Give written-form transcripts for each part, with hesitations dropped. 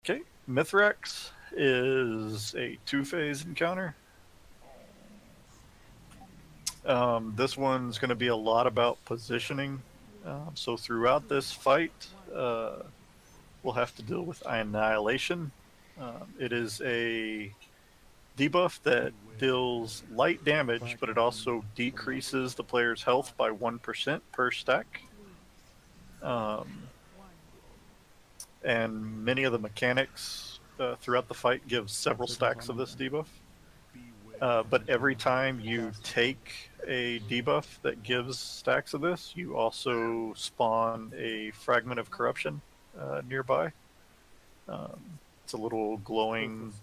Okay, Mythrax is a two-phase encounter. This one's going to be a lot about positioning. So throughout this fight, we'll have to deal with Annihilation. It is a debuff that deals light damage, but it also decreases the player's health by 1% per stack. And many of the mechanics throughout the fight give several stacks of this debuff. But every time you take a debuff that gives stacks of this, you also spawn a fragment of corruption nearby. It's a little glowing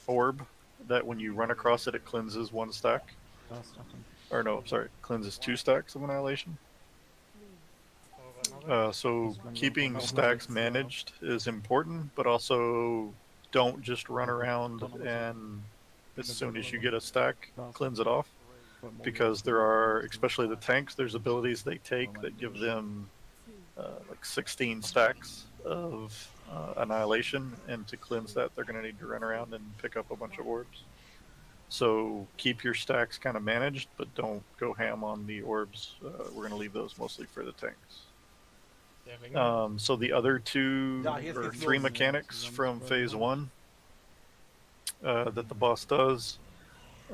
orb that when you run across it, it cleanses one stack. Or no, sorry, cleanses 2 stacks of Annihilation. So keeping stacks managed is important, but also don't just run around and as soon as you get a stack, cleanse it off. Because there are, especially the tanks, there's abilities they take that give them like 16 stacks of Annihilation, and to cleanse that, they're going to need to run around and pick up a bunch of orbs. So keep your stacks kind of managed, but don't go ham on the orbs. We're going to leave those mostly for the tanks. So the other 2 or 3 mechanics from phase 1 that the boss does.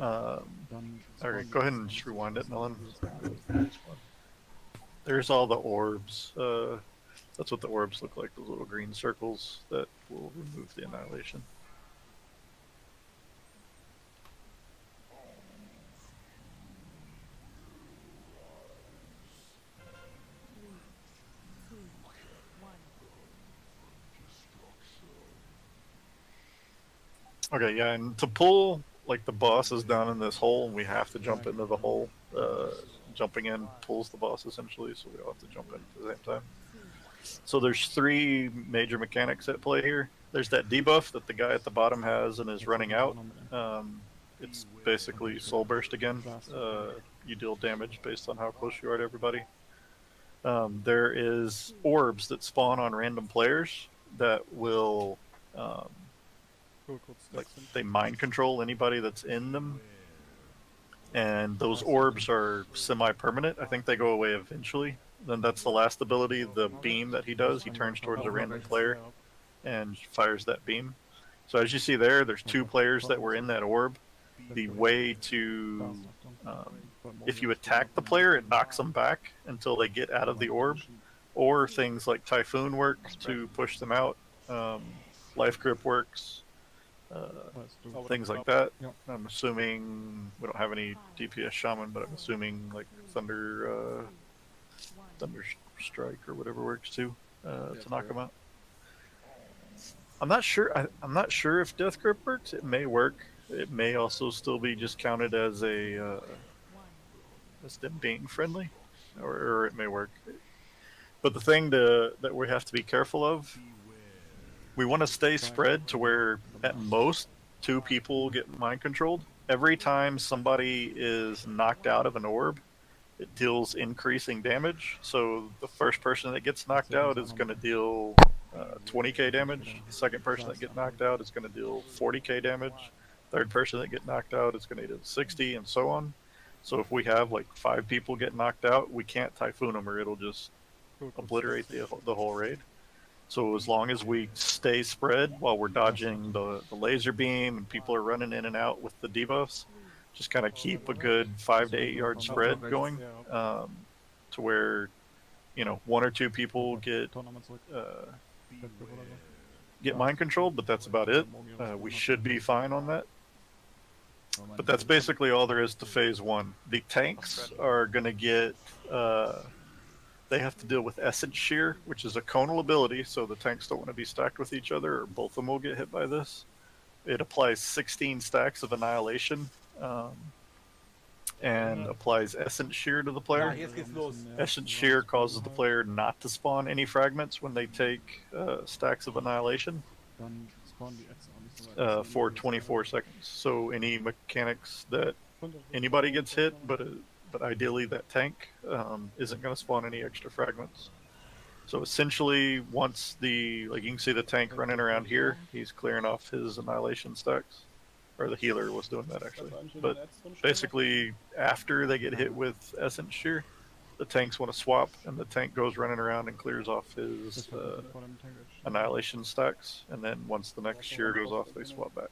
Alright, go ahead and just rewind it, Nolan. There's all the orbs. That's what the orbs look like, those little green circles that will remove the Annihilation. Okay, yeah, and to pull, like, the boss is down in this hole, and we have to jump into the hole. Jumping in pulls the boss, essentially, so we all have to jump in at the same time. So there's 3 major mechanics at play here. There's that debuff that the guy at the bottom has and is running out. It's basically Soul Burst again. You deal damage based on how close you are to everybody. There is orbs that spawn on random players that will... like they mind control anybody that's in them, and those orbs are semi-permanent. I think they go away eventually. Then that's the last ability, the beam that he does. He turns towards a random player and fires that beam. So as you see there's 2 players that were in that orb. The way to if you attack the player, it knocks them back until they get out of the orb, or things like Typhoon work to push them out. Life grip works. Things like that. I'm assuming we don't have any DPS shaman, but I'm assuming like thunder strike or whatever works too to knock them out. I'm not sure. I'm not sure if death grip works. It may work. It may also still be just counted as a as them being friendly, or it may work. But the thing that we have to be careful of. We want to stay spread to where at most 2 people get mind controlled. Every time somebody is knocked out of an orb, it deals increasing damage. So the first person that gets knocked out is going to deal 20k damage. The second person that gets knocked out is going to deal 40k damage. Third person that gets knocked out is going to deal 60, and so on. So if we have like 5 people get knocked out, we can't Typhoon them, or it'll just obliterate the whole raid. So as long as we stay spread while we're dodging the laser beam and people are running in and out with the debuffs, just kind of keep a good 5 to 8 yard spread going, to where, 1 or 2 people get mind controlled, but that's about it. We should be fine on that. But that's basically all there is to phase 1. The tanks are going to get... they have to deal with Essence Shear, which is a conal ability, so the tanks don't want to be stacked with each other, or both of them will get hit by this. It applies 16 stacks of Annihilation, and applies Essence Shear to the player. Essence Shear causes the player not to spawn any fragments when they take stacks of Annihilation for 24 seconds. So any mechanics that anybody gets hit, but ideally that tank isn't going to spawn any extra fragments. So essentially, once the, like you can see the tank running around here, he's clearing off his annihilation stacks. Or the healer was doing that actually. But basically, after they get hit with Essence Shear, the tanks want to swap, and the tank goes running around and clears off his annihilation stacks. And then once the next shear goes off, they swap back.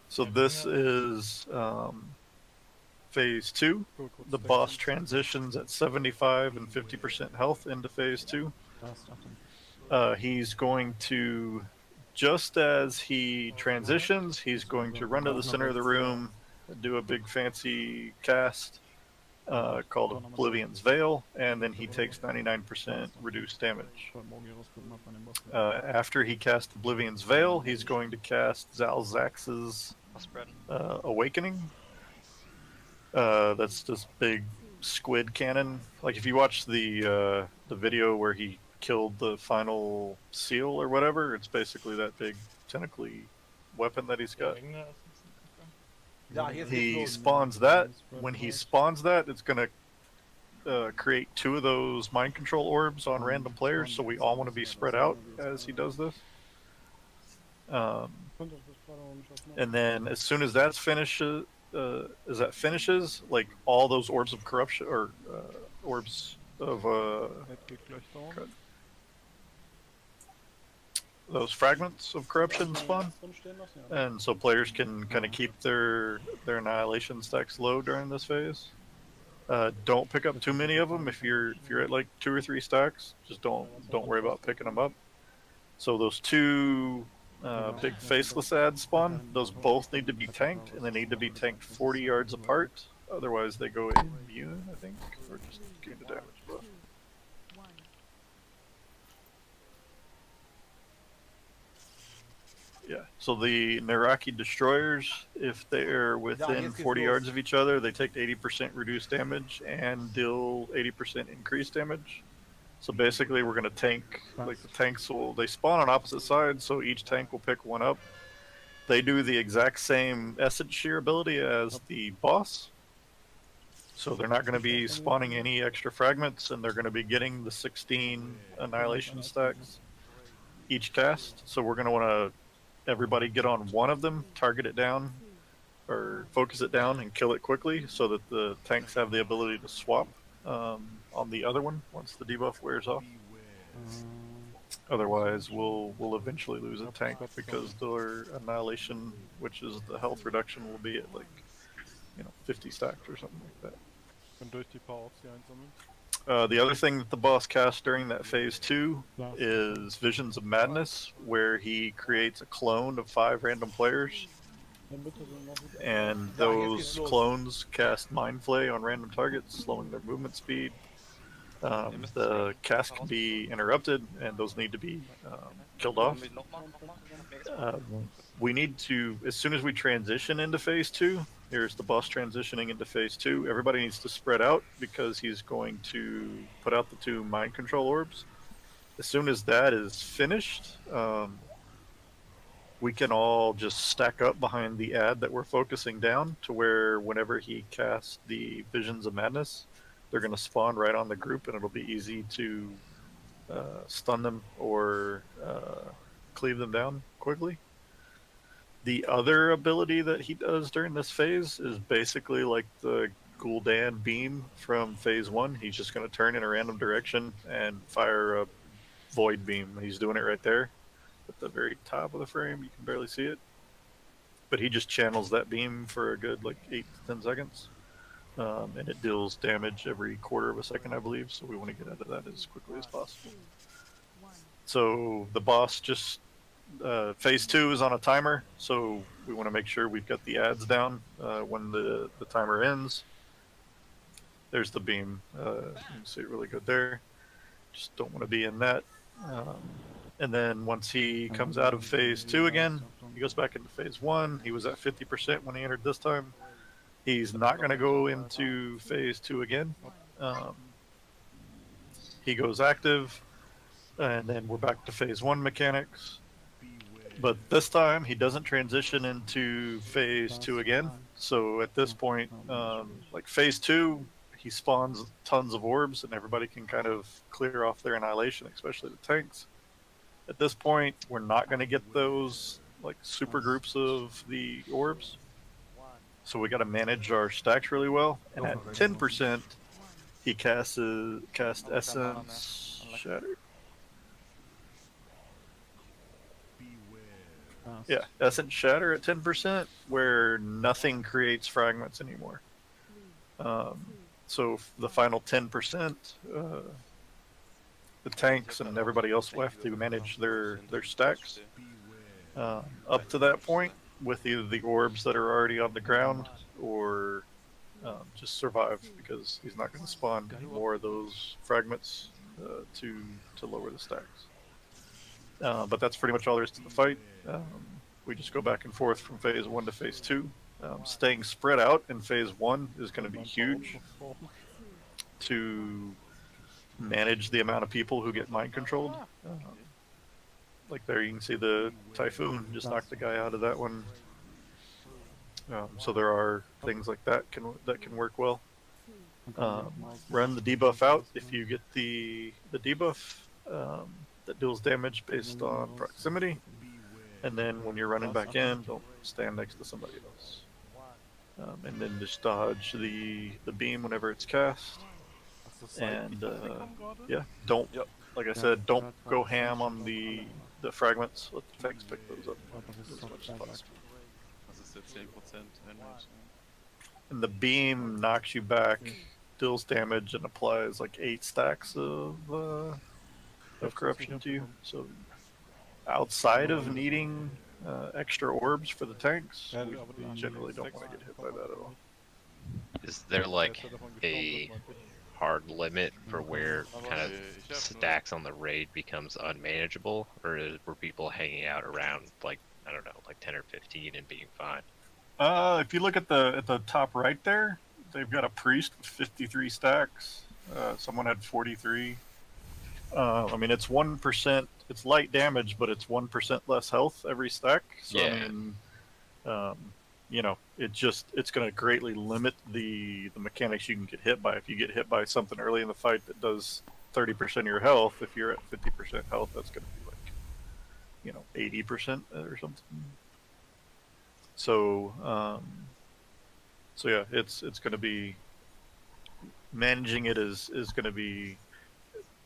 So this is phase 2. The boss transitions at 75 and 50% health into phase 2. He's going to, just as he transitions, he's going to run to the center of the room, do a big fancy cast called Oblivion's Veil, and then he takes 99% reduced damage. After he casts Oblivion's Veil, he's going to cast Zalzax's Awakening. That's this big squid cannon. Like if you watch the video where he killed the final seal or whatever, it's basically that big tentacly weapon that he's got. He spawns that. When he spawns that, it's going to create 2 of those mind control orbs on random players, so we all want to be spread out as he does this. And then as soon as that finishes, like all those orbs of corruption, or orbs of those fragments of corruption spawn, and so players can kind of keep their annihilation stacks low during this phase. Don't pick up too many of them. If you're at like 2 or 3 stacks, just don't worry about picking them up. So those 2 big faceless ads spawn. Those both need to be tanked, and they need to be tanked 40 yards apart. Otherwise, they go immune, I think, or just gain the damage buff. Yeah, so the Naraki destroyers, if they're within 40 yards of each other, they take 80% reduced damage and deal 80% increased damage. So basically, we're going to tank, like the tanks they spawn on opposite sides, so each tank will pick one up. They do the exact same Essence Shear ability as the boss. So they're not going to be spawning any extra fragments, and they're going to be getting the 16 annihilation stacks each cast. So we're going to want to everybody get on one of them, target it down, or focus it down and kill it quickly so that the tanks have the ability to swap on the other one once the debuff wears off. Otherwise, we'll eventually lose a tank because their annihilation, which is the health reduction, will be at like 50 stacks or something like that. The other thing that the boss casts during that phase 2 is Visions of Madness, where he creates a clone of 5 random players, and those clones cast Mind Flay on random targets, slowing their movement speed. The cast can be interrupted, and those need to be killed off. We need to, as soon as we transition into phase 2, here's the boss transitioning into phase 2, everybody needs to spread out because he's going to put out the 2 mind control orbs. As soon as that is finished, we can all just stack up behind the ad that we're focusing down to where whenever he casts the Visions of Madness, they're going to spawn right on the group, and it'll be easy to stun them or cleave them down quickly. The other ability that he does during this phase is basically like the Gul'dan beam from phase 1. He's just going to turn in a random direction and fire a void beam. He's doing it right there at the very top of the frame. You can barely see it. But he just channels that beam for a good like 8 to 10 seconds. And it deals damage every quarter of a second, I believe. So we want to get out of that as quickly as possible. So the boss just... phase 2 is on a timer, so we want to make sure we've got the ads down when the timer ends. There's the beam. You can see it really good there. Just don't want to be in that. And then once he comes out of phase 2 again, he goes back into phase 1. He was at 50% when he entered this time. He's not going to go into phase 2 again. He goes active, and then we're back to phase 1 mechanics. But this time, he doesn't transition into phase 2 again. So at this point, like phase 2, he spawns tons of orbs, and everybody can kind of clear off their annihilation, especially the tanks. At this point, we're not going to get those like super groups of the orbs, so we got to manage our stacks really well. And at 10%, he cast Essence Shatter. Yeah, Essence Shatter at 10%, where nothing creates fragments anymore. So the final 10%, the tanks and everybody else will have to manage their stacks. Up to that point, with either the orbs that are already on the ground or just survive, because he's not going to spawn more of those fragments to lower the stacks. But that's pretty much all there is to the fight. We just go back and forth from phase 1 to phase 2. Staying spread out in phase 1 is going to be huge to manage the amount of people who get mind controlled. Like there, you can see the Typhoon just knocked the guy out of that one. So there are things like that can work well. Run the debuff out if you get the debuff that deals damage based on proximity, and then when you're running back in, don't stand next to somebody else. And then just dodge the beam whenever it's cast. And yeah, don't, like I said, don't go ham on the fragments. Let the tanks pick those up as much as possible. And the beam knocks you back, deals damage, and applies like 8 stacks of corruption to you. So outside of needing extra orbs for the tanks, we generally don't want to get hit by that at all. Is there like a hard limit for where kind of stacks on the raid becomes unmanageable, or were people hanging out around like, I don't know, like 10 or 15 and being fine? If you look at the top right there, they've got a priest with 53 stacks. Someone had 43. I mean, it's 1%. It's light damage, but it's 1% less health every stack. So yeah. I mean, you know, it's going to greatly limit the mechanics you can get hit by. If you get hit by something early in the fight that does 30% of your health, if you're at 50% health, that's going to be like, you know, 80% or something. So, so yeah, it's going to be, managing it is going to be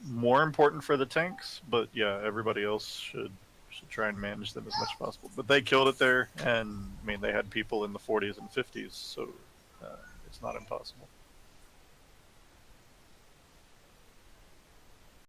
more important for the tanks, but yeah, everybody else should try and manage them as much as possible. But they killed it there, and I mean, they had people in the 40s and 50s, so it's not impossible.